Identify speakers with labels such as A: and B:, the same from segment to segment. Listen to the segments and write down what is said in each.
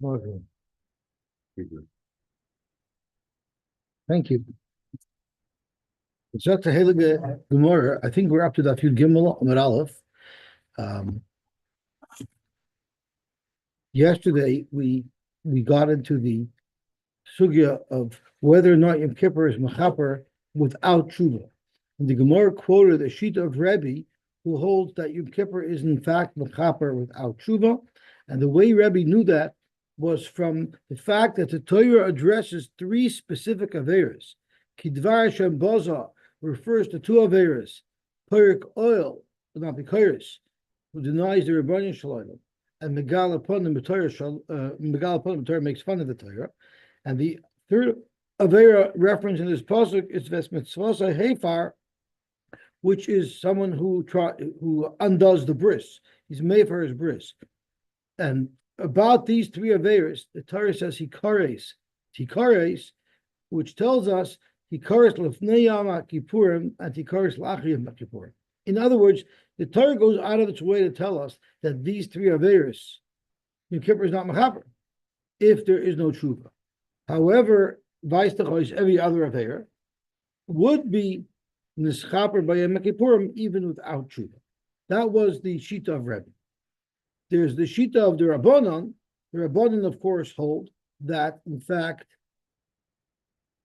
A: Okay. Thank you. So to Heilige Gemara, I think we're up to that Yud Gimel Amud Aleph. Um, Yesterday we got into the sugya of whether or not Yom Kippur is mechaper without tshuva. And the Gemara quoted a sheet of Rebbe who holds that Yom Kippur is in fact mechaper without tshuva. And the way Rebbe knew that was from the fact that the Torah addresses three specific averas. Kidvar Hashem Boza refers to two averas, Perik Oil, not Bikoris, who denies the Rebbeinu Shalom, and Megal upon the Torah makes fun of the Torah. And the third Avera reference in this pasuk is Vesmitzvasa Hefar, which is someone who undoes the bris. He's made for his bris. And about these three Averas, the Torah says Hikares, which tells us Hikares Lefnei Yom Kippurim and Hikares Lachri Yom Kippurim. In other words, the Torah goes out of its way to tell us that these three Averas, Yom Kippur is not mechaper if there is no tshuva. However, Vaistachois, every other Avera, would be nischaper by Yom Kippurim even without tshuva. That was the Shita of Rebbe. There's the Shita of the Rabbanon. The Rabbanon, of course, hold that, in fact,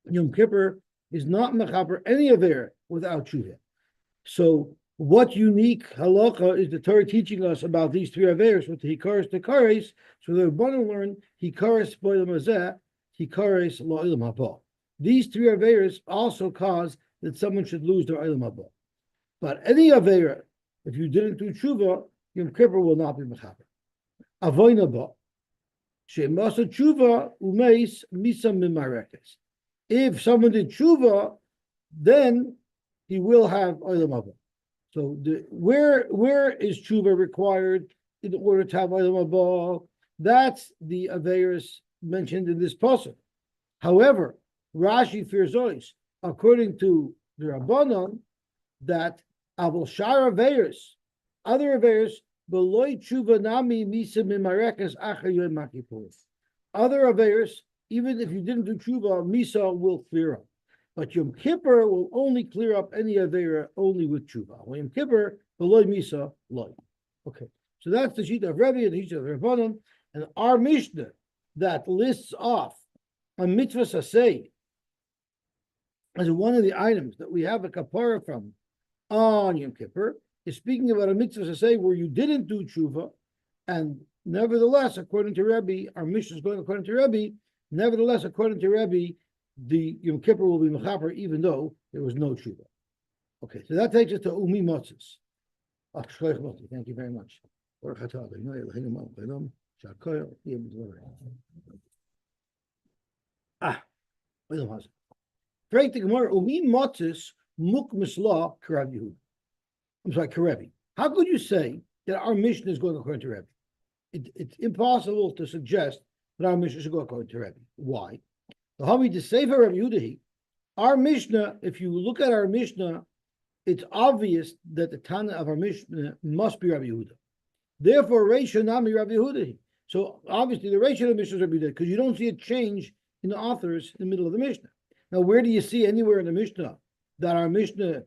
A: Yom Kippur is not mechaper any Avera without tshuva. So, what unique halacha is the Torah teaching us about these three averes with the hikaris tekares? So the Rabbanan learn hikaris boilam hazeh, hikaris lo'ilam haba. These three averes also cause that someone should lose their ilam haba. But any avera, if you didn't do tshuva, Yom Kippur will not be mechaper. Avoyna ba, she'masa tshuva umeis misa mimarekes. If someone did tshuva, then he will have ilam haba. So where is tshuva required in order to have ilam haba? That's the averis mentioned in this pasuk. However, Rashi fears, according to the Rabbanon, that avol shar averis, other averis, beloy tshuva nami misa mimarekas acher yom kippur. Other averis, even if you didn't do tshuva, misa will clear up. But Yom Kippur will only clear up any Avera only with Tshuva. When Yom Kippur, below Misa, loy. Okay, so that's the Shita of Rebbe and the Shita of Rabbanon. And our Mishnah that lists off a mitzvah saseh as one of the items that we have a kapora from on Yom Kippur is speaking about a mitzvah saseh where you didn't do Tshuva, and nevertheless, according to Rebbe, our Mishnah is going according to Rebbe, nevertheless, according to Rebbe, the Yom Kippur will be mechaper even though there was no tshuva. Okay, so that takes us to Umi Motzes. Thank you very much. Break the Gemara. Umi Motzes muk misla karav Yehuda. I'm sorry, Karevi. How could you say that our mission is going according to Rebbe? It's impossible to suggest that our mission should go according to Rebbe. Why? The Hami to Sefer Rabbi Yehuda, our Mishnah, if you look at our Mishnah, it's obvious that the Tana of our Mishnah must be Rabbi Yehuda. Therefore, Reisha Nami Rabbi Yehuda. So obviously the Reisha of the Mishnah is Rabbi Yehuda, because you don't see a change in the authors in the middle of the Mishnah. Now, where do you see anywhere in the Mishnah that our Mishnah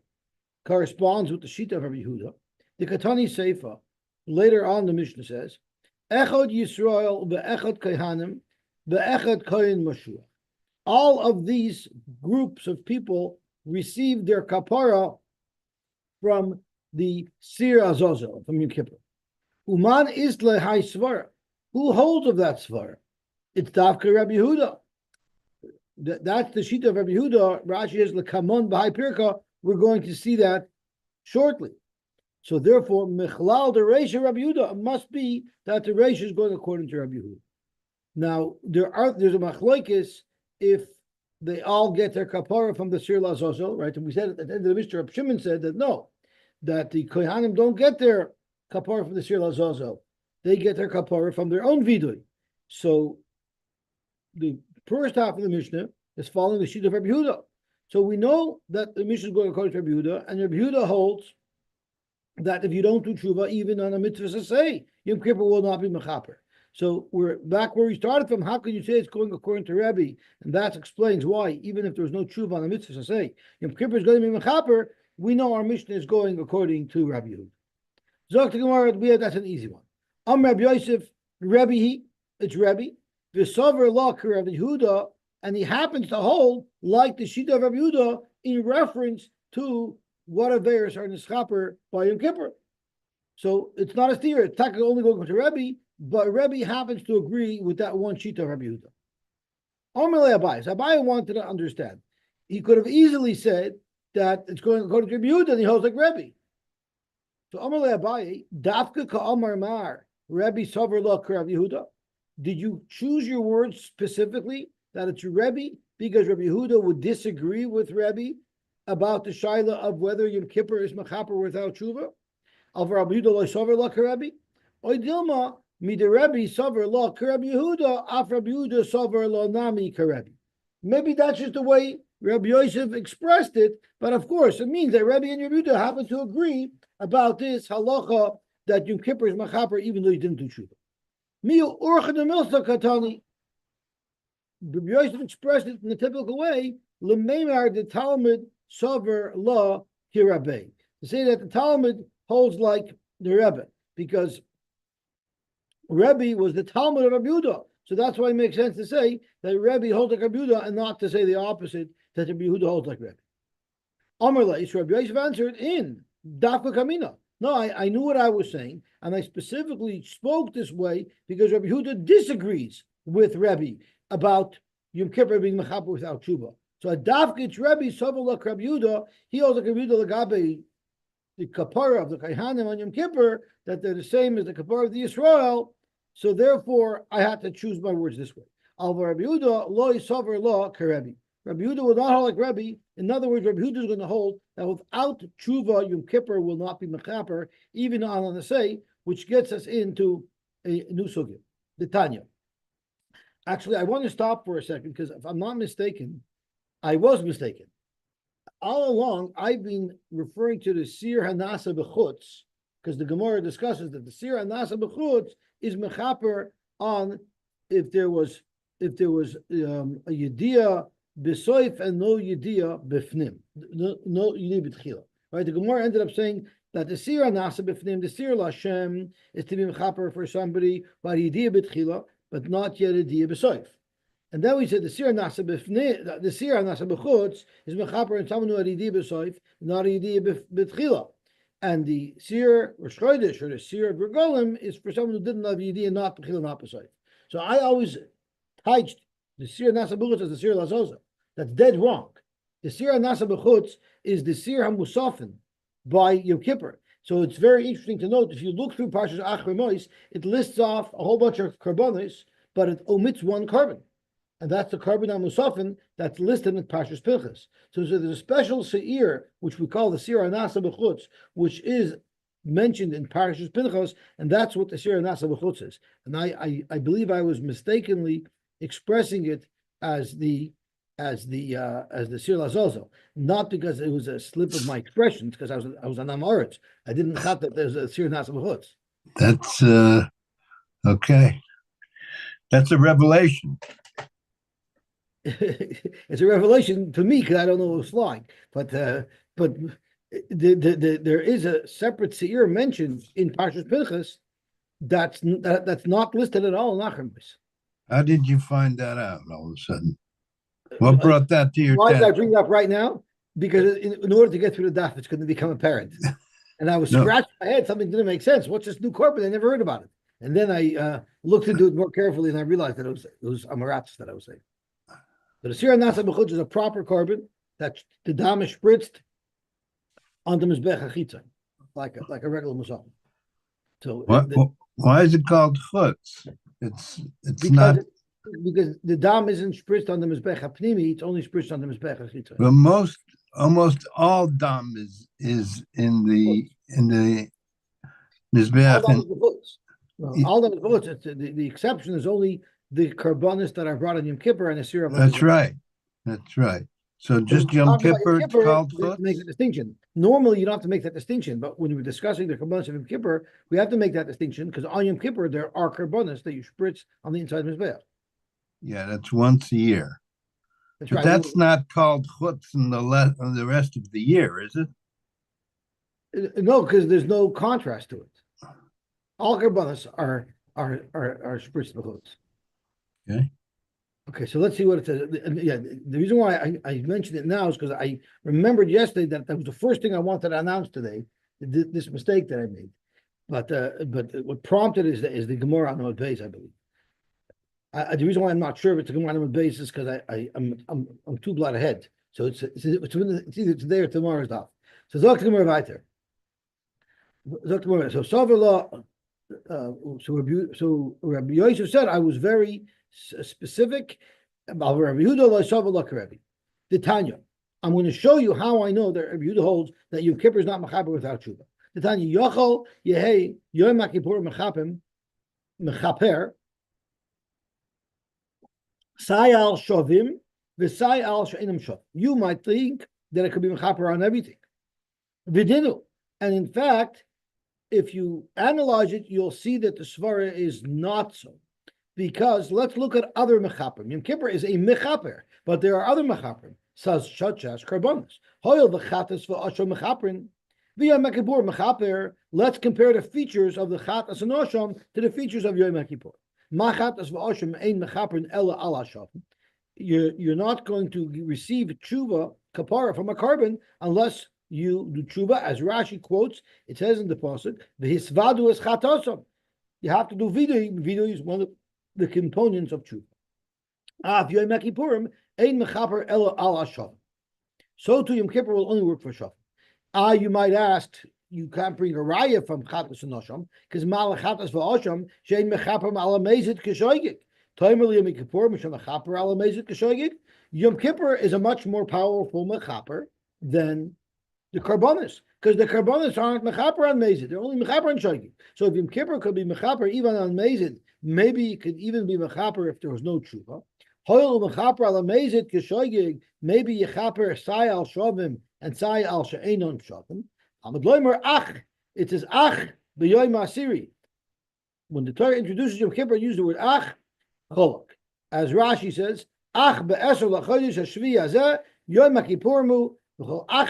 A: corresponds with the Shita of Rabbi Yehuda? The Katani Seifa, later on the Mishnah says, Echad Yisrael be'echad Kohanim be'echad Kohen Mashuach. All of these groups of people received their kapara from the Sir Azazel, from Yom Kippur. Uman is lehai svara. Who holds of that svara? It's Davka Rabbi Yehuda. That's the sheet of Rabbi Yehuda. Rashi is lekamon b'hai pirka. We're going to see that shortly. So therefore, mechlal the Reisha Rabbi Yehuda must be that the Reisha is going according to Rabbi Yehuda. Now there's a machlokes if they all get their kapara from the Sir Lazazel, right? And we said at the end of the Mishnah, Reb Shimon said that no, that the Kohanim don't get their kapara from the Sir Lazazel. They get their kapara from their own vidui. So the first half of the Mishnah is following the sheet of Rabbi Yehuda. So we know that the Mishnah is going according to Rabbi Yehuda, and Rabbi Yehuda holds that if you don't do tshuva, even on a mitzvah saseh, Yom Kippur will not be mechaper. So we're back where we started from. How can you say it's going according to Rebbe? And that explains why, even if there's no tshuva on the mitzvah to say Yom Kippur is going to be mechaper, we know our Mishnah is going according to Rabbi Yehuda. Zok to Gemara, that's an easy one. Rabbi Yosef, Rebbe, it's Rebbe. V'sover law Rabbi Yehuda, and he happens to hold like the Shita of Rabbi Yehuda in reference to what Averis are nischaper by Yom Kippur. So it's not a theory. It's technically only going to Rebbe, but Rebbe happens to agree with that one sheet of Rabbi Yehuda. Amalei Abai. So Abai wanted to understand. He could have easily said that it's going according to Rabbi Yehuda, and he holds like Rebbe. So Amalei Abai, Dafka Ka'amar Mar, Rebbe Sover Lo Rabbi Yehuda. Did you choose your words specifically that it's Rebbe because Rabbi Yehuda would disagree with Rebbe about the shaila of whether Yom Kippur is mechaper without tshuva? Al Rabbi Yehuda Lo Sover Lo Rabbi. Oy Dilma. Maybe that's just the way Rabbi Yosef expressed it, but of course it means that Rabbi and Rabbi Yehuda happen to agree about this halacha that Yom Kippur is machaper even though he didn't do tshuva. Rabbi Yosef expressed it in the typical way, l'meimar the Talmud sover la kirabeh, to say that the Talmud holds like the Rebbe, because Rebbe was the Talmud of Rabbi Yehuda, so that's why it makes sense to say that Rebbe holds like Rabbi Yehuda and not to say the opposite, that Rabbi Yehuda holds like Rebbe. Amar Leish, Rabbi Yosef answered in Dafka Kamina. No, I knew what I was saying, and I specifically spoke this way because Rabbi Yehuda disagrees with Rebbe about Yom Kippur being mechaper without tshuva. So at Dafka it's Rebbe Sovelak Rabbi Yehuda. He holds like Rabbi Yehuda Lagabe the Kapora of the Kaihanim on Yom Kippur, that they're the same as the Kapora of the Yisrael. So therefore, I had to choose my words this way. Alva Rabbi Yehuda lo yisover lo karebi. Rabbi Yehuda will not hold like Rebbe. In other words, Rabbi Yehuda is going to hold that without tshuva, Yom Kippur will not be mechaper, even on the say, which gets us into a new sugya, the Tanya. Actually, I want to stop for a second because if I'm not mistaken, I was mistaken. All along, I've been referring to the Sir Hanasa B'chutz, because the Gemara discusses that the Sir Hanasa B'chutz is mechaper on if there was a yediyah b'soif and no yediyah b'fnim, no yediyah b'tchila. Right? The Gemara ended up saying that the Sir Hanasa B'fnim, the Sir Lashem, is to be mechaper for somebody by yediyah b'tchila, but not yet yediyah b'soif. And then we said the Sir Nasa B'fnim, the Sir Nasa B'chutz is mechaper and someone who had yediyah b'soif, not yediyah b'tchila. And the Sir or Shchodesh or the Sir of Regolim is for someone who didn't have yediyah, not b'chila, not b'soif. So I always touched the Sir Nasa B'chutz as the Sir Lazoza. That's dead wrong. The Sir Nasa B'chutz is the Sir HaMusafin by Yom Kippur. So it's very interesting to note, if you look through Parshas Achar Mois, it lists off a whole bunch of karbonos, but it omits one carbon. And that's the carbon HaMusafin that's listed in Parshas Pinchas. So there's a special seir, which we call the Sir HaNasa B'chutz, which is mentioned in Parshas Pinchas, and that's what the Sir HaNasa B'chutz is. And I believe I was mistakenly expressing it as the Sir Lazozo, not because it was a slip of my expressions, because I was an Amoritz. I didn't have that there's a Sir HaNasa B'chutz.
B: That's okay. That's a revelation.
A: It's a revelation to me because I don't know what it's like. But there is a separate seir mentioned in Parshas Pinchas that's not listed at all in Achar Mois.
B: How did you find that out all of a sudden? What brought that to your
A: Why did I
B: attention?
A: bring it up right now? Because in order to get through the daf, it's going to become apparent. And I was scratching my head. Something didn't make sense. What's this new corporate? I never heard about it. And then I looked into it more carefully, and I realized that it was Amaratz that I was saying. So the Sir Nasa B'chutz is a proper carbon that the dam is spritzed on the Mizbech HaChitza, like a regular musaf. So
B: why is it called chutz? It's not
A: because the dam isn't spritzed on the Mizbech HaPnimi, it's only spritzed on the Mizbech HaChitza.
B: Well, almost all dam is in the Mizbech.
A: All dam is chutz. The exception is only the karbanis that are brought in Yom Kippur and the Sir of
B: That's right. So
A: When
B: just
A: we
B: Yom
A: talk about Yom
B: Kippur, it's
A: Kippur,
B: called
A: we have to make
B: chutz?
A: a distinction. Normally, you don't have to make that distinction, but when we're discussing the korbanos of Yom Kippur, we have to make that distinction because on Yom Kippur there are korbanos that you spritz on the inside of the mizbeach.
B: Yeah, that's once a year.
A: That's
B: But
A: right.
B: that's not called chutz in the rest of the year, is it?
A: No, because there's no contrast to it. All korbanos are spritzed b'chutz.
B: Okay.
A: Okay, so let's see what it says. Yeah, the reason why I mentioned it now is because I remembered yesterday that was the first thing I wanted to announce today. This mistake that I made, but what prompted is the Gemara on the base, I believe. The reason why I'm not sure if it's a Gemara on the base is because I'm two blood ahead. So it's either today or tomorrow's off. So Zok Gemara weiter. Zok Gemara. So Savila. So Rabbi Yosef said I was very specific about Rabbi Yehuda lo Savila Karevi. The Tanya. I'm going to show you how I know that Rabbi Yehuda holds that Yom Kippur is not mechaper without tshuva. The Tanya Yochel Yehei Yom Kippur mechapim mechaper Sai al Shovim v'Sai al She'enim Shov. You might think that it could be mechaper on everything. Vidinu, and in fact, if you analyze it, you'll see that the svara is not so. Because let's look at other mechaperim. Yom Kippur is a mechaper, but there are other mechaperim, such as karbonos. Hoyel v'chatas v'asham mechaperim. V'yom Kippur mechaper. Let's compare the features of the chatas and asham to the features of Yom Kippur. Machatas v'asham ein mechaperim ela al asham. You're not going to receive tshuva kapora from a carbon unless you do tshuva, as Rashi quotes. It says in the pasuk, "V'hisvadu es chatosam." You have to do vidui. Vidui is one of the components of tshuva. If Yom Kippurim ein mechaper elo al hashav. So to Yom Kippur will only work for shav. You might ask, you can't bring a raya from chatas and asham because malachatas v'asham shein mechaper malamezit kishoygik. Toimer Yom Kippur misham mechaper alamezit kishoygik. Yom Kippur is a much more powerful mechaper than the karbonis, because the karbonis aren't mechaper on mezid; they're only mechaper on shoygik. So if Yom Kippur could be mechaper even on mezid, maybe it could even be mechaper if there was no tshuva. Hoyel mechaper al mezid kishoygig, maybe yechaper sai al shovim and sai al she'enon shovim. Amad loimer ach, it says ach b'yoyim asiri. When the Torah introduces Yom Kippur, use the word ach cholok, as Rashi says ach be'eser lachodesh hashvi hazeh yom kippurmu. There are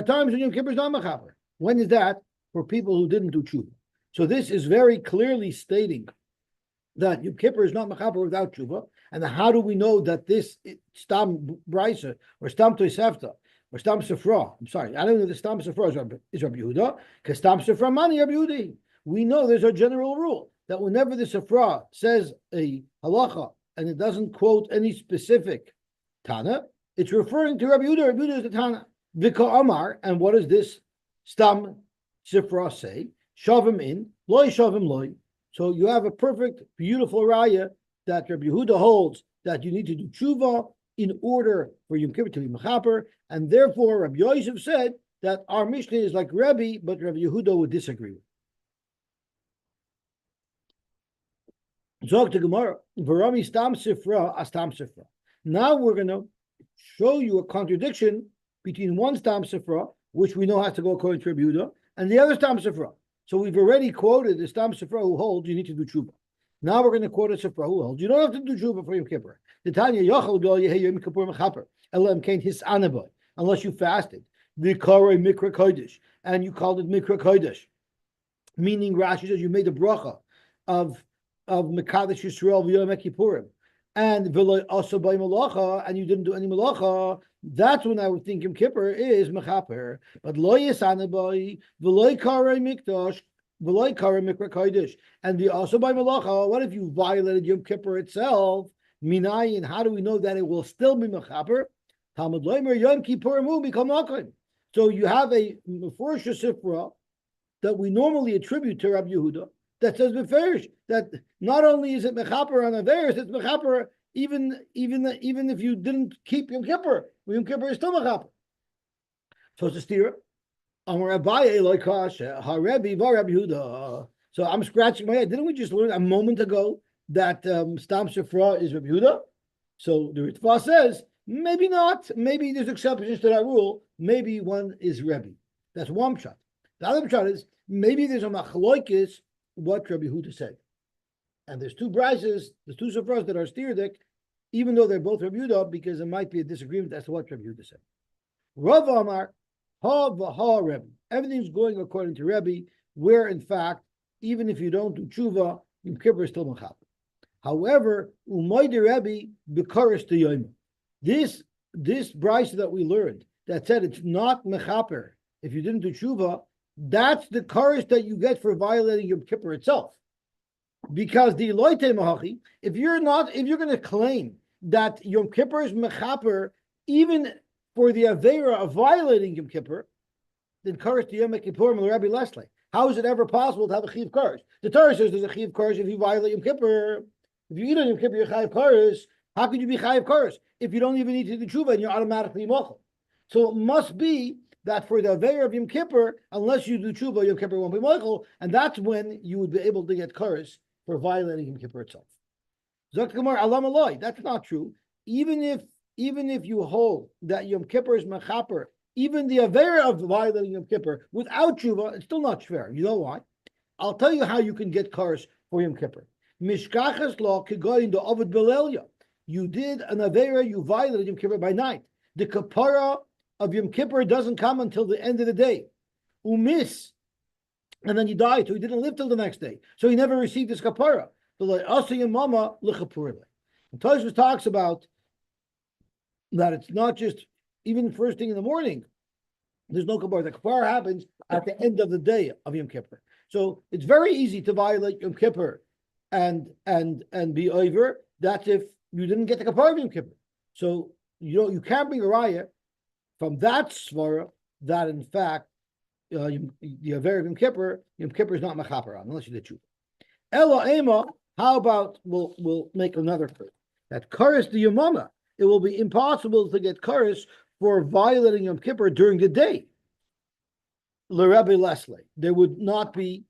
A: times when Yom Kippur is not mechaper. When is that? For people who didn't do tshuva. So this is very clearly stating that Yom Kippur is not mechaper without tshuva. And how do we know that this stam brisa or stam tosefta or stam sefra? I'm sorry, I don't know the stam sefra is Rabbi Yehuda because stam sefra mani Rabbi Yehuda. We know there's a general rule that whenever the sefra says a halacha and it doesn't quote any specific Tana, it's referring to Rabbi Yehuda. Rabbi Yehuda is the Tana. Vika Amar, and what does this Stam Sifra say? Shavim in, loy shavim loy. So you have a perfect, beautiful raya that Rabbi Yehuda holds that you need to do tshuva in order for Yom Kippur to be mechaper, and therefore Rabbi Yosef said that our Mishnah is like Rabbi, but Rabbi Yehuda would disagree with. Zog to Gemara, Varami Stam Sifra, Astam Sifra. Now we're going to show you a contradiction between one Stam Sifra, which we know has to go according to Rabbi Yehuda, and the other Stam Sifra. So we've already quoted the Stam Sifra who holds you need to do tshuva. Now we're going to quote a Sifra who holds you don't have to do tshuva for Yom Kippur. The Tanya Yochel Go Yehei Yom Kippur Mechaper Elam Kain His Anaboy, unless you fasted. The Korei Mikra Kodesh, and you called it Mikra Kodesh, meaning Rashi says you made a bracha of Mekadesh Yisrael v'Yom Kippurim, and v'lo also by malacha, and you didn't do any malacha. That's when I would think Yom Kippur is mechaper. But lo yisanabai v'lo karei mikdash v'lo karei mikra kodesh, and the also by malacha. What if you violated Yom Kippur itself? Minayin, how do we know that it will still be mechaper? Talmud loimer Yom Kippur mu become makom. So you have a Mefurish Sifra that we normally attribute to Rabbi Yehuda that says beferish that not only is it mechaper on Averis, it's mechaper even if you didn't keep Yom Kippur. Yom Kippur is still mechaper. So it's a steer. Amar Abaye loikash haRebbi v'Rabbi Yehuda. So I'm scratching my head. Didn't we just learn a moment ago that Stam Shifra is Rabbi Yehuda? So the Ritva says, maybe not. Maybe there's exceptions to that rule. Maybe one is Rebbe. That's one shot. The other shot is maybe there's a machloikis what Rabbi Yehuda said. And there's two brises, there's two Shifras that are stirdik, even though they're both Rabbi Yehuda, because there might be a disagreement as to what Rabbi Yehuda said. Rav Amar, ha v'ha Rebbe. Everything's going according to Rebbe, where in fact, even if you don't do tshuva, Yom Kippur is still mechaper. However, umayde Rebbe b'karis to Yom. This brisa that we learned that said it's not mechaper if you didn't do tshuva, that's the karis that you get for violating Yom Kippur itself. Because the loite mahachi, if you're going to claim that Yom Kippur is mechaper, even for the avera of violating Yom Kippur, then karis to Yom Kippur and Rabbi Leslie. How is it ever possible to have a chiv karis? The Torah says there's a chiv karis if you violate Yom Kippur. If you eat on Yom Kippur, you're chayiv karis. How could you be chayiv karis if you don't even need to do tshuva and you're automatically mochel? So it must be that for the avera of Yom Kippur, unless you do tshuva, Yom Kippur won't be mochel, and that's when you would be able to get karis for violating Yom Kippur itself. Zok Gemara, alam aloi. That's not true. Even if you hold that Yom Kippur is mechaper, even the avera of violating Yom Kippur without tshuva, it's still not fair. You know why? I'll tell you how you can get karis for Yom Kippur. Mishkachas law kegoyin do ovid belelya. You did an avera, you violated Yom Kippur by night. The kapora of Yom Kippur doesn't come until the end of the day. Umis, and then he died, so he didn't live till the next day. So he never received his kapora. And Tosfos talks about that it's not just even first thing in the morning. There's no kapora. The kapora happens at the end of the day of Yom Kippur. So it's very easy to violate Yom Kippur and be over. That's if you didn't get the kapara of Yom Kippur. So you can't bring a raya from that svara that in fact the aver of Yom Kippur is not mechaper on unless you did tshuva. Ella ema. How about we'll make another case that karis the yamama. It will be impossible to get karis for violating Yom Kippur during the day. LeRabbi Leslie, there would not be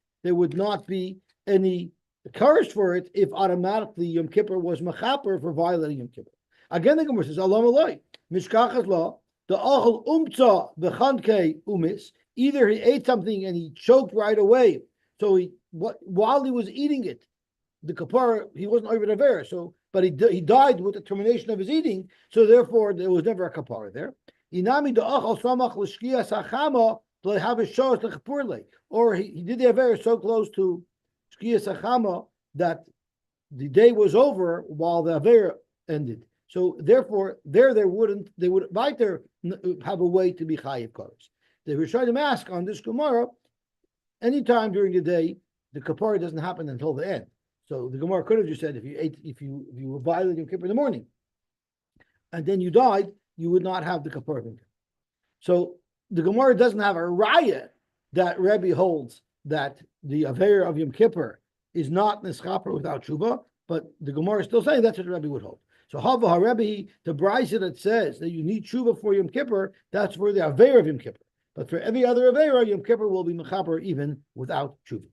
A: any karis for it if automatically Yom Kippur was mechaper for violating Yom Kippur. Again, the Gemara says, Alam aloi, mishkachas law, the achol umtza v'chankei umis. Either he ate something and he choked right away, so while he was eating it, the kapara he wasn't over the ver, but he died with the termination of his eating, so therefore there was never a kapara there. Inami the achol samach l'shkia sachama to have a shos l'chapurle, or he did the aver so close to shkia sachama that the day was over while the aver ended. So therefore, they would right there have a way to be chayiv kares. The Rishonim ask on this Gemara, anytime during the day, the kapara doesn't happen until the end. So the Gemara could have just said if you were violating Yom Kippur in the morning, and then you died, you would not have the kapara. So the Gemara doesn't have a raya that Rebbe holds that the aver of Yom Kippur is not nischaper without tshuva, but the Gemara is still saying that's what Rebbe would hold. So Hava HaRebbe, the brisa that says that you need tshuva for Yom Kippur, that's for the aver of Yom Kippur. But for every other avera, Yom Kippur will be mechaper even without tshuva.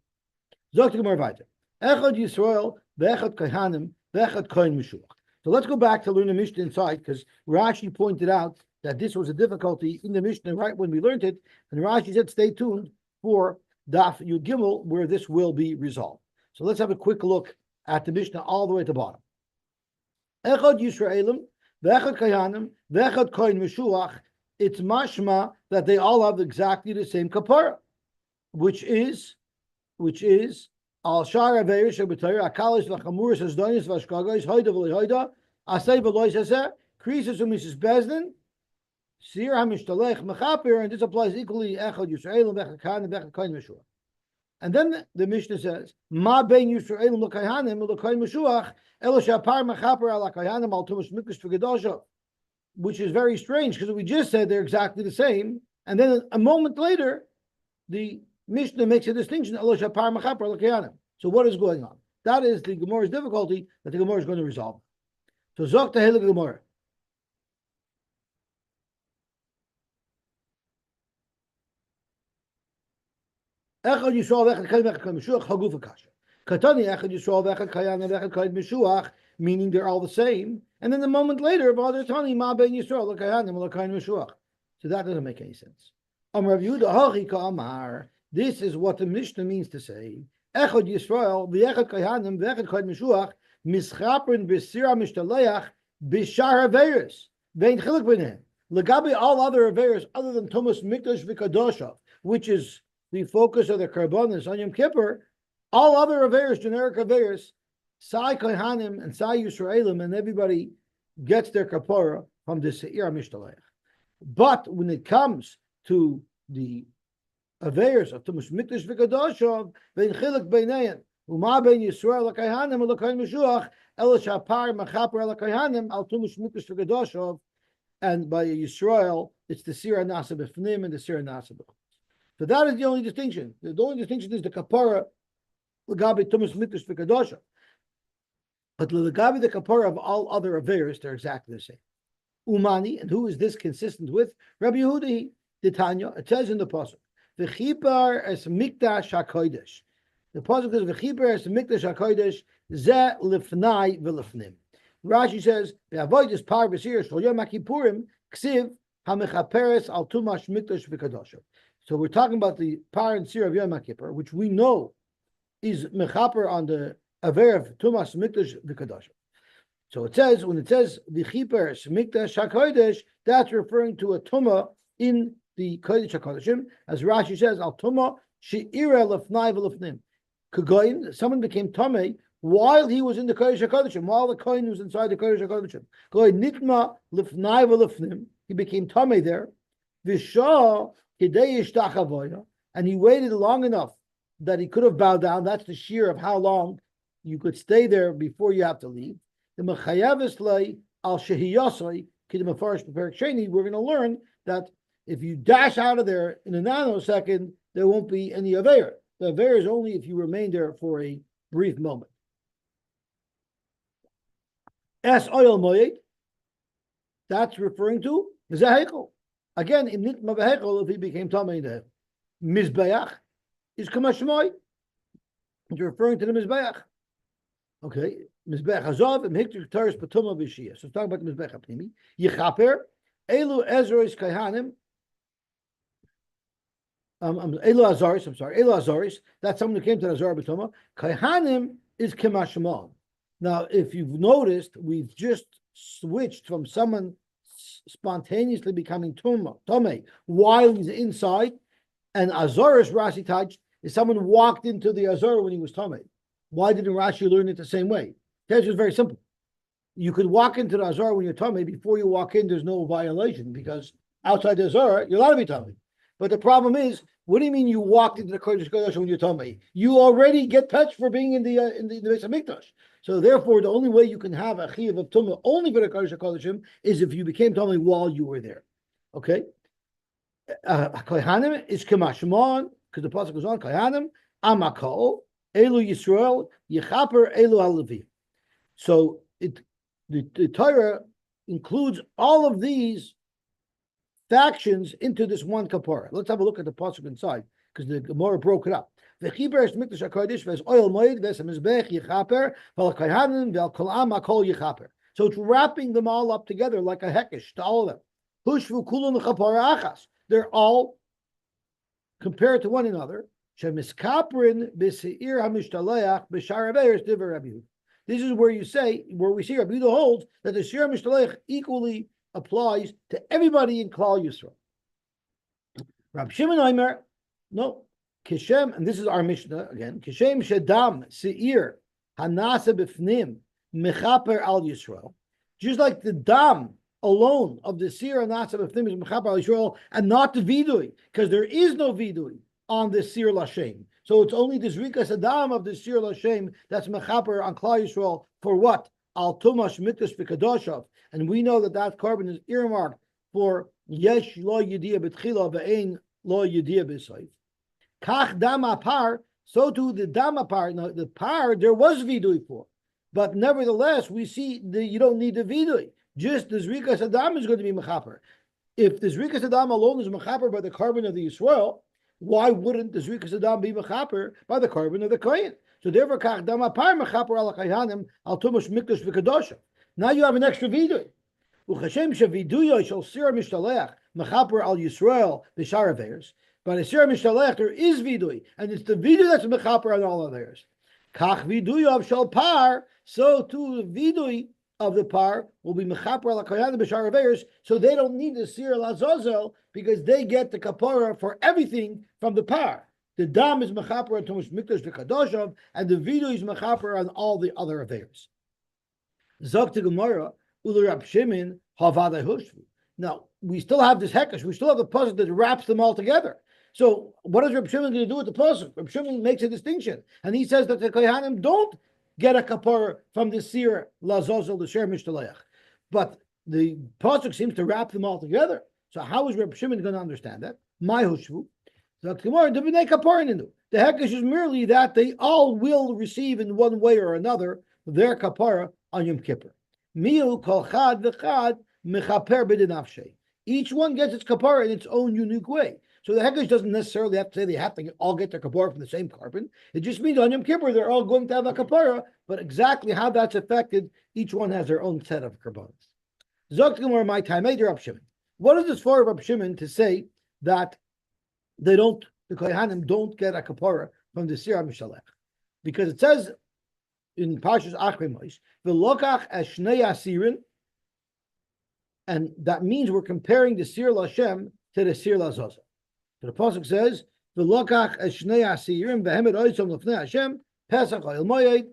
A: Zok the Gemara weiter. Echad Yisrael, ve'echad Kohanim, ve'echad Kohen Meshuach. So let's go back to learn the Mishnah inside, because Rashi pointed out that this was a difficulty in the Mishnah right when we learned it, and Rashi said, stay tuned for Daf Yud Gimel, where this will be resolved. So let's have a quick look at the Mishnah all the way to the bottom. Echad Yisraelim, ve'echad Kohanim, ve'echad Kohen Meshuach. It's mashma that they all have exactly the same kapara, which is al shar aveiros shebetayr akalos v'chamuros hasdonis v'ashkagos hoida v'lehoida asay v'lois haser krisis u'mishes bezdin sir hamishtalech mechaper, and this applies equally echad Yisraelim v'echad Kohanim v'echad Kohen Meshuach. And then the Mishnah says ma bein Yisraelim l'Kohanim l'Kohen Meshuach elo shapar mechaper al Kohanim al tumas mikdash v'kedosha. Which is very strange because we just said they're exactly the same, and then a moment later, the Mishnah makes a distinction. So what is going on? That is the Gemara's difficulty that the Gemara is going to resolve. So Zok Tehillah Gemara. Katani echad Yisrael v'echad kayan v'echad kayan mishuach, meaning they're all the same. And then the moment later, B'adar Tani ma ben Yisrael l'kayanim l'kayan mishuach. So that doesn't make any sense. Amar Rav Yehuda hachi ka'amar. This is what the Mishnah means to say. Echad Yisrael v'echad kayanim v'echad kayan mishuach mischaprin b'sira mishtaleach b'shar haveris vein chilik b'nehem. Legabi all other averis other than Tumas Mikdash v'Kadosha, which is the focus of the Karbonis on Yom Kippur, all other averis, generic averis, Sai Kohanim and Sai Yisraelim, and everybody gets their Kapora from the Seir HaMishtalech. But when it comes to the averis of Tumas Mikdash v'Kadosha, vein chilik b'nehem, Uma ben Yisrael l'Kohanim l'Kohen Meshuach, El Shapar Machaper l'Kohanim al Tumas Mikdash v'Kadosha. And by Yisrael, it's the Sira Nasa B'Fnim and the Sira Nasa B'Chutz. So that is the only distinction. The only distinction is the Kapora L'Gabi Tumas Mikdash V'Kadosha. But L'Gabi the Kapora of all other Averis, they're exactly the same. Umani, and who is this consistent with? Rabbi Yehuda, the Tanya, it says in the Pasuk, V'chipar es Mikdash HaKodesh. The Pasuk is V'chipar es Mikdash HaKodesh Ze L'Fnai V'L'Fnim. Rashi says, "Avoid par b'sir shel Yom Kippurim ksiv hamechaperes al tumash mikdash v'kadosha." So we're talking about the par and sir of Yom Kippur, which we know is mechaper on the aver of tumash mikdash v'kadosha. So it says when it says v'chiperes mikdash hakodesh, that's referring to a tuma in the kodesh hakodeshim, as Rashi says, al tuma she'ira lefnai v'lefnim. Kagoyin, someone became tamei while he was in the Kodesh HaKodeshim, while the Kohen was inside the Kodesh HaKodeshim. Nitma lifnai v'lifnim, he became tamei there. V'shah kidei yishtach avoya, and he waited long enough that he could have bowed down. That's the shear of how long you could stay there before you have to leave. The mechayavis lei al shehiyosai kidei mefarish b'perek sheni. We're going to learn that if you dash out of there in a nanosecond, there won't be any aver. The aver is only if you remain there for a brief moment. Es oil moed, that's referring to Zehekel. Again, in Nitma Vehekel, if he became Tamei there. Mizbeach is Kamashmoy. It's referring to the Mizbeach. Okay, Mizbeach Hazov, and Hiktur Taris Patuma Vishia. So it's talking about the Mizbeach Apnimi. Yechaper, Elu Ezrois Kaihanim, Elu Azaris, Elu Azaris, that's someone who came to the Azar Batuma. Kaihanim is Kamashmon. Now, if you've noticed, we've just switched from someone spontaneously becoming Tomei while he's inside, and Azaris Rashi touched is someone walked into the Azar when he was Tomei. Why didn't Rashi learn it the same way? The answer is very simple. You could walk into the Azar when you're Tomei. Before you walk in, there's no violation, because outside the Azar, you're allowed to be Tomei. But the problem is, what do you mean you walked into the Kodesh Kodesh when you're Tomei? You already get touched for being in the Beis HaMikdash. So therefore, the only way you can have a chiyuv of tumah only for the Kodesh HaKodeshim is if you became tumah while you were there. Okay? Kohanim is Kamashmon, because the pasuk goes on, Kohanim, Amakol, Elu Yisrael, Yechaper, Elu HaLevi. So the Torah includes all of these factions into this one kapora. Let's have a look at the pasuk inside, because the Gemara broke it up. So it's wrapping them all up together like a hekesh to all of them. They're all compared to one another. This is where you say, where we see Rabbi Yehuda holds that the Seir HaMishtalech equally applies to everybody in Klal Yisrael. Rabbi Shimon Omer, no. Kishem, and this is our Mishnah again. Kishem Shedam Seir Hanasa B'Fnim Mechaper Al Yisrael. Just like the dam alone of the Seir Hanasa B'Fnim is Mechaper Al Yisrael, and not the vidui, because there is no vidui on the Seir Lashem. So it's only the Zrikas Adam of the Seir Lashem that's Mechaper on Klal Yisrael for what? Al Tumash Mikdash V'Kadoshav. And we know that that carbon is earmarked for Yesh Lo Yediyah B'Tchila V'Ein Lo Yediyah B'Sayf. Kach dama par, so too the dama par. Now the par there was vidui for, but nevertheless we see that you don't need the vidui. Just the zrikas adam is going to be mechaper. If the zrikas adam alone is mechaper by the carbon of the Yisrael, why wouldn't the Zrikas Adam be mechaper by the carbon of the Kohen? So therefore, kach dam apar mechaper al Kohanim al tumash mikdash v'kadosha. Now you have an extra vidui. Uchashem shaviduyo shall sir mishtaleach mechaper al Yisrael b'shar aveiros. But a sir mishtaleach there is vidui, and it's the vidui that's mechaper on all aveiros. Kach vidui of shal par, so too the vidui of the par will be mechaper al Kohanim b'shar aveiros, so they don't need the sir lazozel because they get the kapora for everything from the par. The dam is mechaper on tumash mikdash v'kadoshav, and the vidui is mechaper on all the other affairs. Zok to Gemara, Ulu Rab Shimon, Havadai Hushvu. Now, we still have this hekesh, we still have the puzzle that wraps them all together. So, what is Rab Shimon going to do with the puzzle? Rab Shimon makes a distinction, and he says that the Kohanim don't get a kapor from the Sir Lazozel, the Sher Mishtaleach. But the pasuk seems to wrap them all together. So, how is Rab Shimon going to understand that? My Hushvu. Zok to Gemara, the hekesh is merely that they all will receive in one way or another their kapara on Yom Kippur. Miu kol chad v'chad mechaper b'dinafshe. Each one gets its kapara in its own unique way. So the hekesh doesn't necessarily have to say they have to all get their kapara from the same carbon. It just means on Yom Kippur they're all going to have a kapara, but exactly how that's affected, each one has their own set of karbanos. Zok Gemara my time, Rab Shimon. What is this for Rab Shimon to say that the Kohanim don't get a kapara from the Sir HaMishalech? Because it says in Parshas Achrei Moshe, v'lokach es shnei asirin, and that means we're comparing the Sir Lashem to the Sir Lazoza. So the pasuk says, v'lokach es shnei asirin v'hemed oitzom lefnei Hashem Pesach ha'il moyed.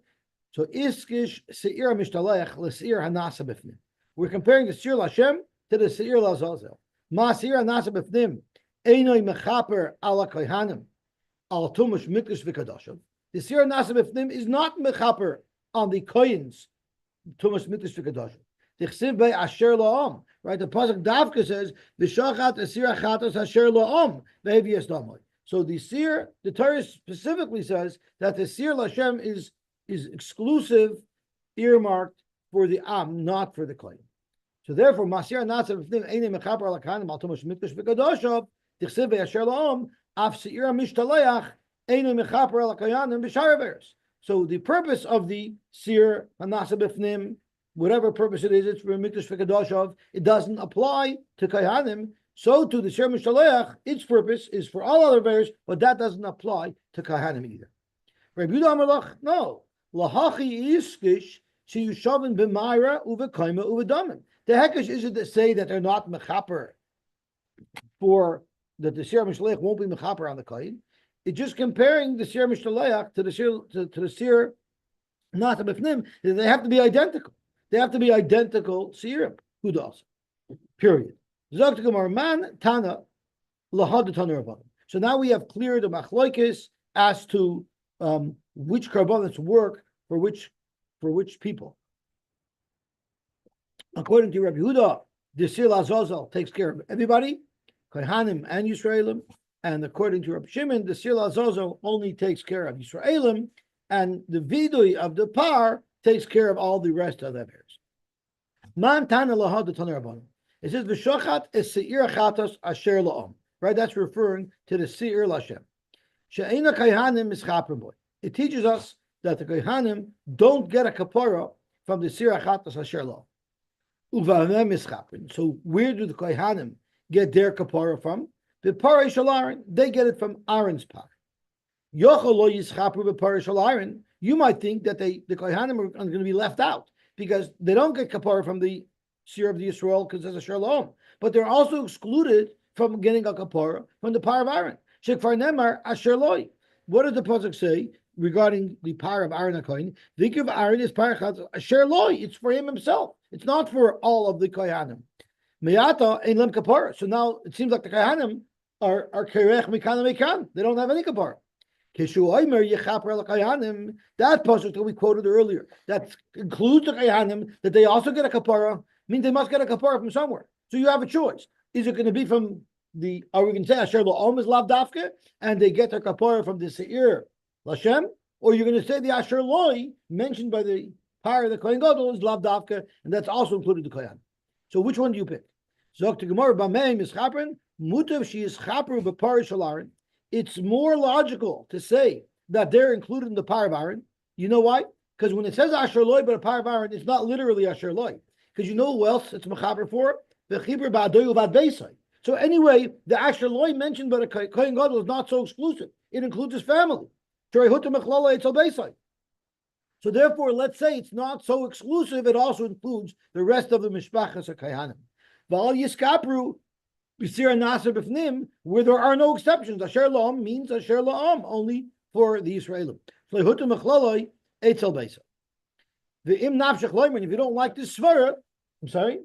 A: So iskish seir mishtalech l'seir hanasa b'fnim. We're comparing the Sir Lashem to the Sir Lazoza. Ma seir hanasa b'fnim einoi mechaper ala kohanim al tumash mikdash v'kadoshav. The Sir Nasa B'fnim is not mechaper on the koyins tumas mikdash v'kadoshav. The chsiv by asher la'om. Right, the pasuk Davka says v'shachat asir achatos asher la'om ve'evias damoi. So the Sir, the Torah specifically says that the Sir Lashem is exclusive, earmarked for the Am, not for the koyin. So therefore, Masir Nasa B'fnim einei mechaper al kahanim al tumas mikdash v'kadoshav. The chsiv by asher la'om af seir mishtaleach. So the purpose of the Sir Hanasa B'fnim, whatever purpose it is, it's for Mikdash V'Kadoshav, it doesn't apply to Kohanim. So to the Sir Mishaleach, its purpose is for all other bears, but that doesn't apply to Kohanim either. Rabbi Yehuda Amalach, no. Lahachi iskish sheyushavin b'mayra uvekoima uvedamin. The hekesh isn't to say that they're not mechaper, for that the Sir Mishaleach won't be mechaper on the Kohen. It's just comparing the Sir Mishtaleach to the Sir Nasa B'fnim. They have to be identical. They have to be identical Sirim. Who does? Period. Zok to Gemara man Tana lahad Tana Rabbanim. So now we have cleared the machloikis as to which karbanos work for which people. According to Rabbi Yehuda, the Sir Lazozel takes care of everybody, Kohanim and Yisraelim. And according to Rabbi Shimon, the Sir Lazozo only takes care of Yisraelim, and the vidui of the par takes care of all the rest of the affairs. Man tana lahad the Tanur Rabbanim. It says v'shochat es seir chatos asher la'om. Right, that's referring to the Seir Lashem. She'ena kohanim mischaper boy. It teaches us that the kohanim don't get a kapara from the Seir chatos asher la'om. Uvahem mischaper. So where do the kohanim get their kapara from? The parish Aaron, they get it from Aaron's par. You might think that the Kohanim are going to be left out because they don't get kapara from the Sir of the Yisrael because there's a shalom, but they're also excluded from getting a kapara from the par of Aaron. What does the pasuk say regarding the par of Aaron HaKohen? Think of Aaron is par asher loy. It's for him himself. It's not for all of the Kohanim. Meyata ein lem kapara. So now it seems like the Kohanim are kerech mikan mikan. They don't have any kapara. Keshu oimer yechaper el kohanim. That pasuk that we quoted earlier, that includes the kohanim, that they also get a kapara, means they must get a kapara from somewhere. So you have a choice. Is it going to be from the? Are we going to say asher la'om is lav dafke, and they get their kapara from the seir Lashem, or you're going to say the asher loy mentioned by the par of the kohen gadol is lav dafke, and that's also included the kohen. So which one do you pick? Zok to Gemara b'mei mischapren. Mutav she is chaper b'parish alarin. it's more logical to say that they're included in the par of Aaron. You know why? Because when it says Asher Loi, but a par of Aaron, it's not literally Asher Loi. Because you know who else it's Mechaber for? The Chibur Ba'adoy Uvad Beisai. So anyway, the Asher Loi mentioned by the Kohen Gadol is not so exclusive. It includes his family. So therefore, let's say it's not so exclusive. It also includes the rest of the Mishpachas HaKayanim. V'al Yiskapru B'sir Nasir B'fnim, where there are no exceptions. Asher La'am means Asher La'am, only for the Israelim. So Yehuta Mechlaloi Eitzel Beisa. The Im Nafshech Loiman, if you don't like this svara, I'm sorry.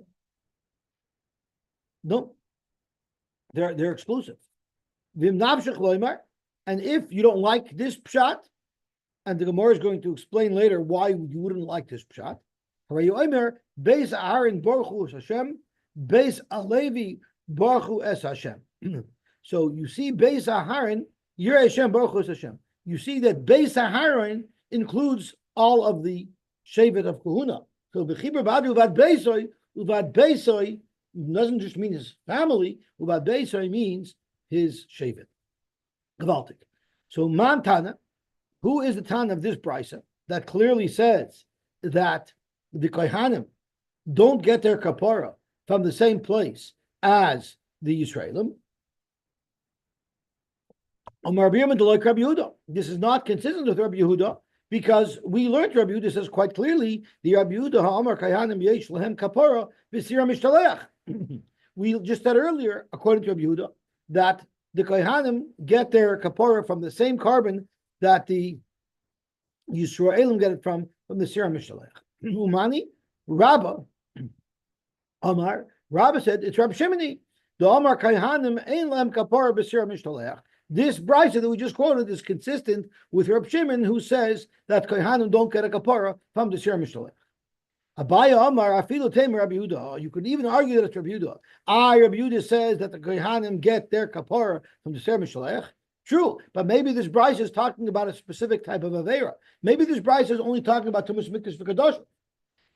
A: No, they're exclusive. Vim Nafshech Loimar, and if you don't like this pshat, and the Gemara is going to explain later why you wouldn't like this pshat. Harayu Omer Beis Aaron Baruch Hu Hashem, Beis Alevi Baruch Hu Es Hashem. So you see Beis Aaron Yireh Hashem Baruch Hu Es Hashem. You see that Beis Aaron includes all of the Shevet of Kahuna. So B'chibur Badu Uvad Beisoi doesn't just mean his family. Uvad Beisoi means his Shevet. Gavaltik. So Mantana, who is the Tan of this brisa that clearly says that the Kohanim don't get their Kapora from the same place as the Yisraelim? This is not consistent with Rabbi Yehuda because we learned Rabbi Yehuda says quite clearly the Rabbi Yehuda ha'amar Kohanim yesh lehem Kapora b'sira mishtaleach. We just said earlier, according to Rabbi Yehuda, that the Kohanim get their Kapora from the same carbon that the Yisraelim get it from the Sira Mishalech. Umani, Rabba, Amar, Rabba said, it's Rabbi Shimoni. The Amar Kaihanim Ein Lam Kapara B'Sira Mishalech. This brisa that we just quoted is consistent with Rabbi Shimon, who says that Kaihanim don't get a Kapara from the Sira Mishalech. Abaya Amar, Afilu Temer Rabbi Yehuda. You could even argue that it's Rabbi Yehuda. Rabbi Yehuda says that the Kaihanim get their Kapara from the Sira Mishalech. True, but maybe this brisa is talking about a specific type of avera. Maybe this brisa is only talking about tumas mikdash v'kadosh,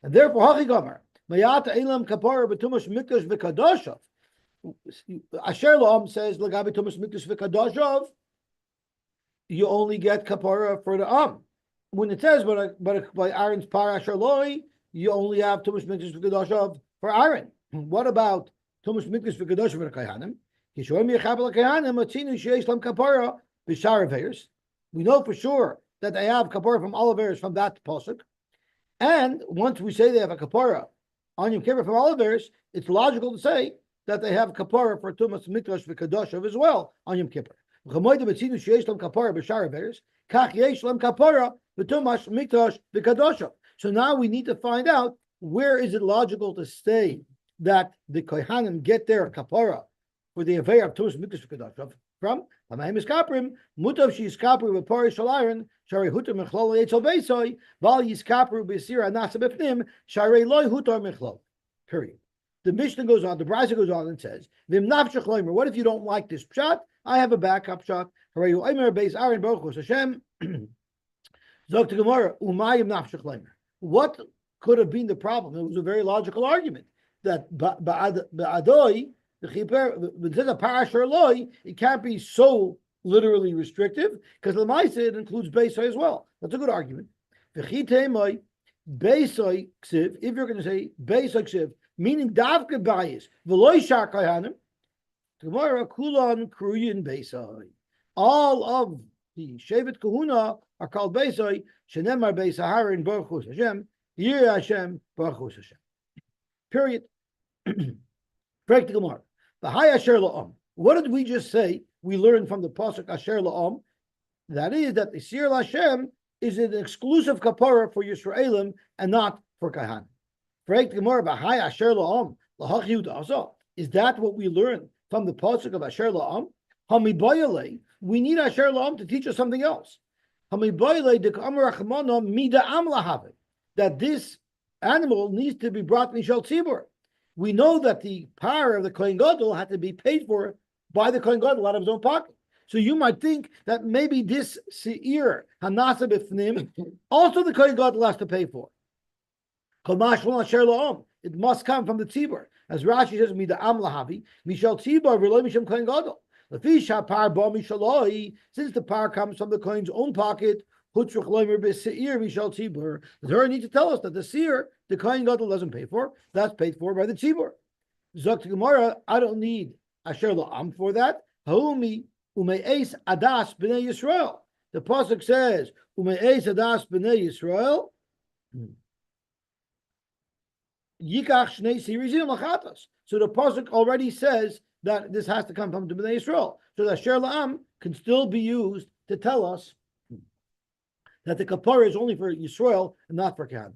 A: and therefore hachi gomer mayata elam kapara b'tumas mikdash v'kadosh. Asher La'am says lagabi tumas mikdash v'kadosh. You only get kapara for the When it says but by Aaron's par Asher Loi, you only have tumas mikdash v'kadosh for Aaron. What about tumas mikdash v'kadosh for the Kohanim? We know for sure that they have kapara from all averos from that pasuk, and once we say they have a kapara on Yom Kippur from all averos, it's logical to say that they have kapara for tumas mikdash v'kadoshav as well on Yom Kippur. So now we need to find out where is it logical to say that the Kohanim get their kapara for the affair of Tumas Mikdash V'Kadoshav from Lamayim Iskaprim, Mutav She Iskapru V'Pari Shalaron, Shari Hutar Mechlol Eitzel Beisoi, Val Yiskapru B'Sira Nasa B'Pnim, Shari Loi Hutar Mechlol. Period. The Mishnah goes on, the Brisa goes on and says, Vim Nafshach Loimer, what if you don't like this pshat? I have a backup shot. Harayu Omer Beis Aaron Baruch Hu Hashem. Zok to Gemara, Umayim Nafshach Loimer. What could have been the problem? It was a very logical argument that Ba'adoi, the Chipper, when it says a parasher loy, it can't be so literally restrictive because the Lamaisa it includes Beisai as well. That's a good argument. If you're going to say Beisai ksiv, meaning davka bias, v'loy shar kayanim, tomorrow kulon kruyin Beisai. All of the Shevet Kahuna are called Beisai. Shenemar Beisai Harin Baruch Hu Hashem, Yir Hashem Baruch Hu Hashem. Period. Break the Gemara. The high Asher La'am. What did we just say? We learned from the pasuk Asher La'am. That is that the Sir Hashem is an exclusive kapara for Yisraelim and not for Kahan. Break the Gemara. The high Asher La'am. Is that what we learned from the pasuk of Asher La'am? Hamibayale. We need Asher La'am to teach us something else. Hamibayale de Kamar Rachmana Mida Am Lahave. That this animal needs to be brought Mishal Tzibur. We know that the power of the Kohen Gadol had to be paid for by the Kohen Gadol out of his own pocket. So you might think that maybe this Seir, Hanasa B'fnim, also the Kohen Gadol has to pay for. It must come from the Tzibur. As Rashi says, Mida Am Lahavi, Mishal Tzibur, V'lo Misham Kohen Gadol. Since the par comes from the Kohen's own pocket, the Torah needs to tell us that the seer, the Kohen Gadol doesn't pay for, that's paid for by the Tzibur. Zok to Gemara, I don't need Asher La'am for that. Haumi ume'es adas b'nei Yisrael. The pasuk says ume'es adas b'nei Yisrael. Yikach shnei sirizim lachatas. So the pasuk already says that this has to come from the Bnei Yisrael. So the Asher La'am can still be used to tell us that the kapara is only for Yisrael and not for Kohen.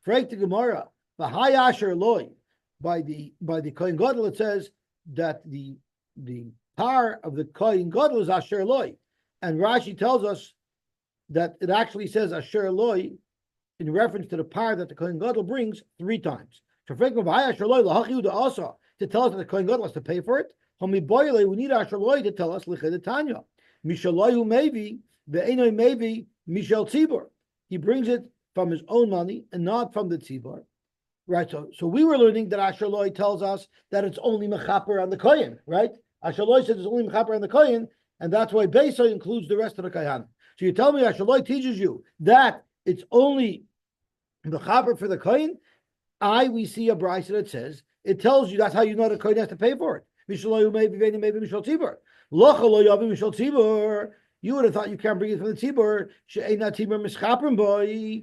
A: Freik the Gemara, v'hai Asher Loi. By the Kohen Gadol, it says that the par of the Kohen Gadol is Asher Loi, and Rashi tells us that it actually says Asher Loi in reference to the par that the Kohen Gadol brings 3 times. So to tell us that the Kohen Gadol has to pay for it, we need Asher Loi to tell us Lichid Tanya. Mishaloyu maybe ve'enoi maybe Mishal Tzibur. He brings it from his own money and not from the Tzibur. Right, so we were learning that Asher Loi tells us that it's only mechaper on the kohen, right? Asher Loi says it's only mechaper on the kohen, and that's why Beisai includes the rest of the kohen. So you tell me Asher Loi teaches you that it's only mechaper for the kohen. We see a brisa that says it tells you that's how you know the kohen has to pay for it. Maybe mishal tzibur. Mishal tzibur. You would have thought you can't bring it from the tzibur. She'ena tzibur mischaper boy.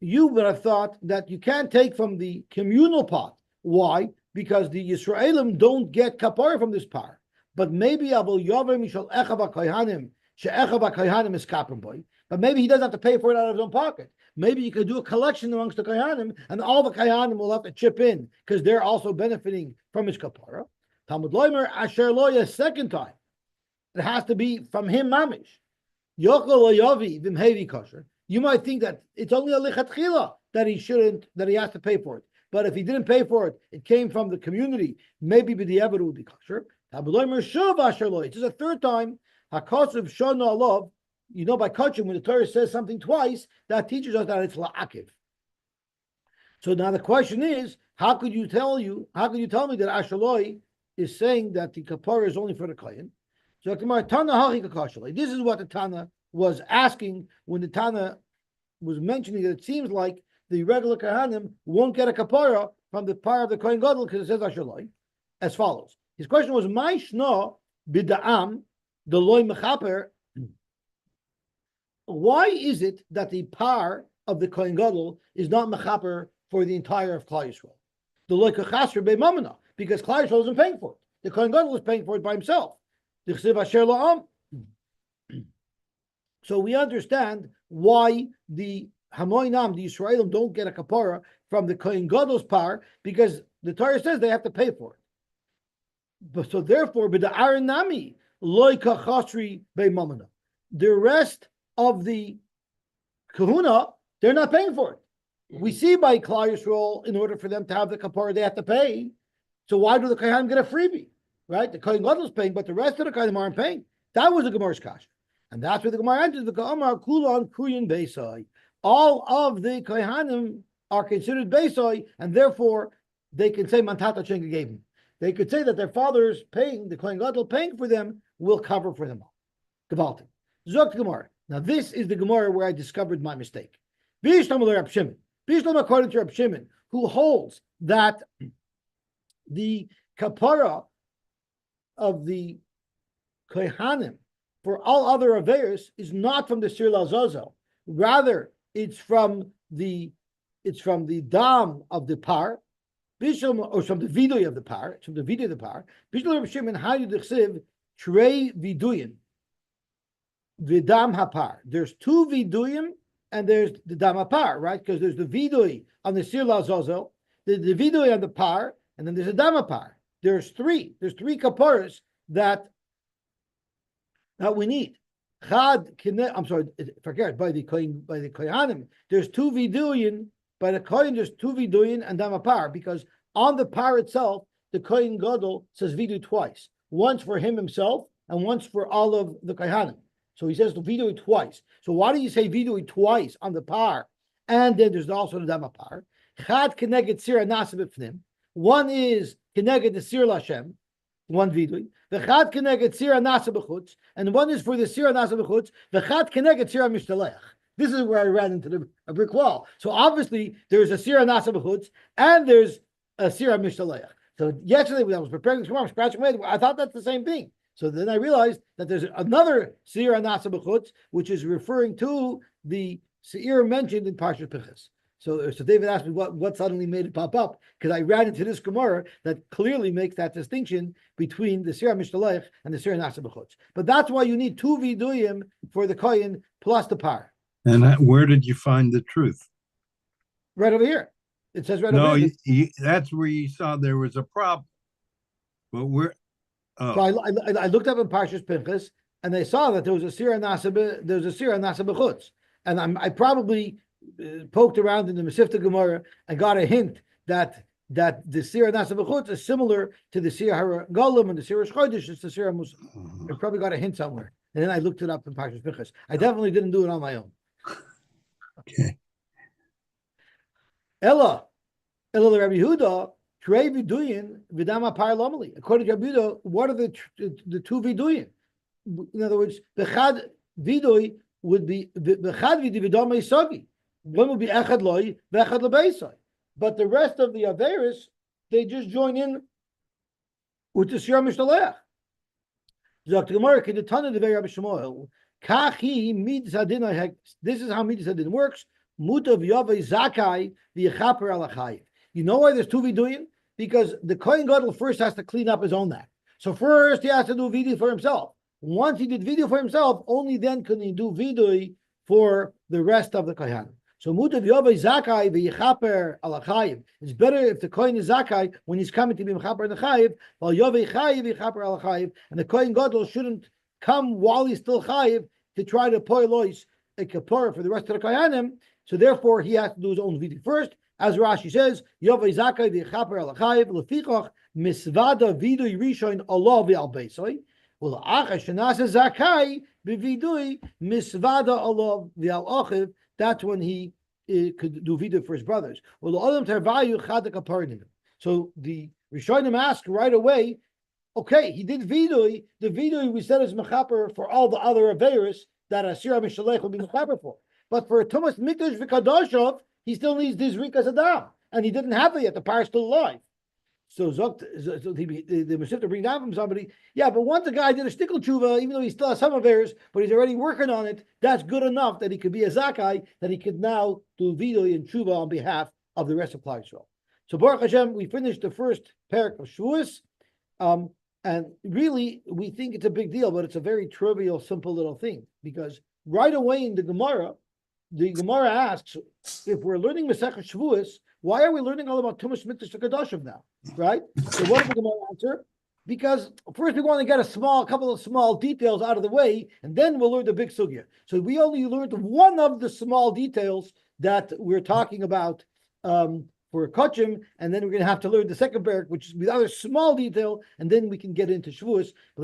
A: You would have thought that you can't take from the communal pot. Why? Because the Yisraelim don't get kapara from this par. But maybe Abul Yavar Mishal Echava Kohanim, She'echava Kohanim is kapar boy. But maybe he doesn't have to pay for it out of his own pocket. Maybe you could do a collection amongst the Kohanim, and all the Kohanim will have to chip in because they're also benefiting from his kapara. Talmud Loimer Asher Loya, second time. It has to be from him mamish. Yochel Loyavi Vimhevi Kosher. You might think that it's only a lichatchila that he has to pay for it. But if he didn't pay for it, it came from the community. Maybe b'diavad would be kosher. It's a third time. Hakosov shana alav. You know, by kachim, when the Torah says something twice, that teaches us that it's la'akiv. So now the question is, how could you tell me that Ashaloi is saying that the kapara is only for the kohen? So this is what the Tana was asking when the Tana was mentioning that it seems like the regular Kohanim won't get a kapara from the par of the Kohen Gadol because it says Ashaloi, as follows. His question was, "My shno b'da'am the loy mechaper." Why is it that the par of the Kohen Gadol is not mechaper for the entire of Klal Yisrael? The loy kachasher be'mamana, because Klal Yisrael isn't paying for it. The Kohen Gadol is paying for it by himself. The chsiv asher la'am. So we understand why the Hamoinam, the Yisraelim, don't get a kapara from the Kohen Gadol's par, because the Torah says they have to pay for it. But so therefore, b'da'ar nami loy kachasri be'mamana. The rest of the kahuna, they're not paying for it. We see by Klal Yisrael, in order for them to have the kapara, they have to pay. So why do the Kohanim get a freebie? Right? The Kohen Gadol is paying, but the rest of the Kohanim aren't paying. That was the Gemara's kasha. And that's where the Gemara enters. The Gemara Kulon Kuyin Beisai. All of the Kohanim are considered Beisai, and therefore they can say Mantata Chenga gave them. They could say that their father's paying, the Kohen Gadol paying for them, will cover for them all. Gevaltim. Zok Gemara. Now this is the Gemara where I discovered my mistake. Bishlam Rab Shimon. Bishlam according to Rab Shimon, who holds that the kapara of the Kohanim for all other Averis is not from the Sir Lazazel. Rather, it's from the dam of the par, or from the vidoy of the par. It's from the vidoy of the par. Bishlam Reb Shimon Hayu Dechsiv Trei Viduyin Vidam Hapar. There's 2 viduyim and there's the dam hapar, right? Because there's the vidoy on the Sir Lazazel, the vidoy on the par, and then there's a dam hapar. There's 3. There's 3 kaparas that we need. I'm sorry, forget by the kohanim. There's 2 viduyin. By the kohen, there's 2 viduyin and damapar, because on the par itself, the kohen gadol says vidu twice. Once for himself and once for all of the kohanim. So he says the vidu twice. So why do you say vidu twice on the par? And then there's also the damapar. Chad keneged sira nasibifnim. One is keneged the sir Lashem. one vidui. V'chad keneged sira nasa b'chutz, and one is for the sira nasa b'chutz. V'chad keneged sira mishtalech. This is where I ran into a brick wall. So obviously there's a sira nasa b'chutz and there's a sira mishtalech. So yesterday when I was preparing this tomorrow, I'm scratching my head. I thought that's the same thing. So then I realized that there's another sira nasa b'chutz, which is referring to the seir mentioned in Parshas Pinchas. So David asked me what suddenly made it pop up, because I ran into this Gemara that clearly makes that distinction between the Sira Mishtalech and the Sira Nasa B'chutz. But that's why you need two viduyim for the kohen plus the par.
B: And where did you find the truth?
A: Right over here. It says right
B: no,
A: over here.
B: That's where you saw there was a problem. But where?
A: So I looked up in Parshas Pinchas and I saw that there was a Sira Nasa B'chutz, and I probably poked around in the Mesivta Gemara and got a hint that the Sira Nasa B'chutz is similar to the Sira Hara Golem and the Sira Shchodesh. It's the Sira Musa. I probably got a hint somewhere, and then I looked it up in Parshas Pinchas. I definitely didn't do it on my own.
B: Okay.
A: Ella Rabbi Yehuda Trei Viduyin Vidama Par Lomali. According to Rabbi Yehuda, what are the two Viduyin? In other words, the Chad Viduy would be the Chad Viduy Vidama Isagi. One would be Echad Loi, Vechad Lebeisai. But the rest of the Averis, they just join in with the Sira Mishtalech. Zok the Gemara, Kedetana Devei Rabbi Shmuel, Kachi Midas Hadin. This is how Midas Hadin works. Mutav Yavei Zakai v'Yechaper Alachayiv. You know why there's two Viduyin? Because the Kohen Gadol first has to clean up his own act. So first he has to do Vidui for himself. Once he did Vidui for himself, only then can he do Vidui for the rest of the Kohen. So Mutav Yovei Zakai v'Yechaper Alachayiv. It's better if the Kohen is Zakai when he's coming to be Mechaper and Chayiv, while Yovei Chayiv Yechaper Alachayiv, and the Kohen Gadol shouldn't come while he's still Chayiv to try to poilois a Kapora for the rest of the Kohanim. So therefore he has to do his own Vidui first. As Rashi says, Yovei Zakai v'Yechaper Alachayiv lefichach misvada vidui rishon Allah v'al beisoi. Well, Achash Shenasa Zakai b'vidui misvada Allah v'al achiv. That's when he could do vidui for his brothers. Well, Adam Tarvayu Chad Kaparnim. So the Rishonim ask right away, okay, he did vidui. The vidui we said is mechaper for all the other averis that Asira Mishalech will be mechaper for. But for Tumas Mikdash v'Kadoshov, he still needs this Rikas Adam, and he didn't have it yet. The power is still alive. So the Mesivta bring down from somebody, yeah, but once a guy did a shtickle tshuva, even though he still has some of theirs, but he's already working on it, that's good enough that he could be a Zakai, that he could now do vidui and tshuva on behalf of the rest of Klal Yisrael. So Baruch Hashem, we finished the first parak of Shavuos, and really we think it's a big deal, but it's a very trivial, simple little thing, because right away in the Gemara asks, if we're learning Masechet Shavuos, why are we learning all about Tumas Mikdash Kadoshim now? Right? So what is the Gemara answer? Because first we want to get a couple of small details out of the way, and then we'll learn the big sugya. So we only learned one of the small details that we're talking about for Kachim, and then we're going to have to learn the second parak, which is the other small detail, and then we can get into Shavuos.
B: The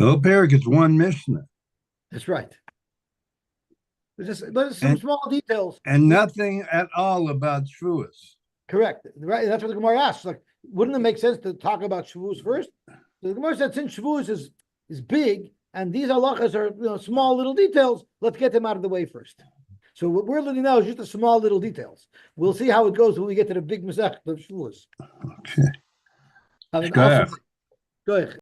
B: whole parak is one Mishnah.
A: That's right. There's some small details.
B: And nothing at all about Shavuos.
A: Correct. Right. That's what the Gemara asks. Like, wouldn't it make sense to talk about Shavuos first? So the Gemara said, since Shavuos is big, and these halachas are small little details, let's get them out of the way first. So what we're learning now is just the small little details. We'll see how it goes when we get to the big Masechet of Shavuos.
B: Okay.
A: Go ahead.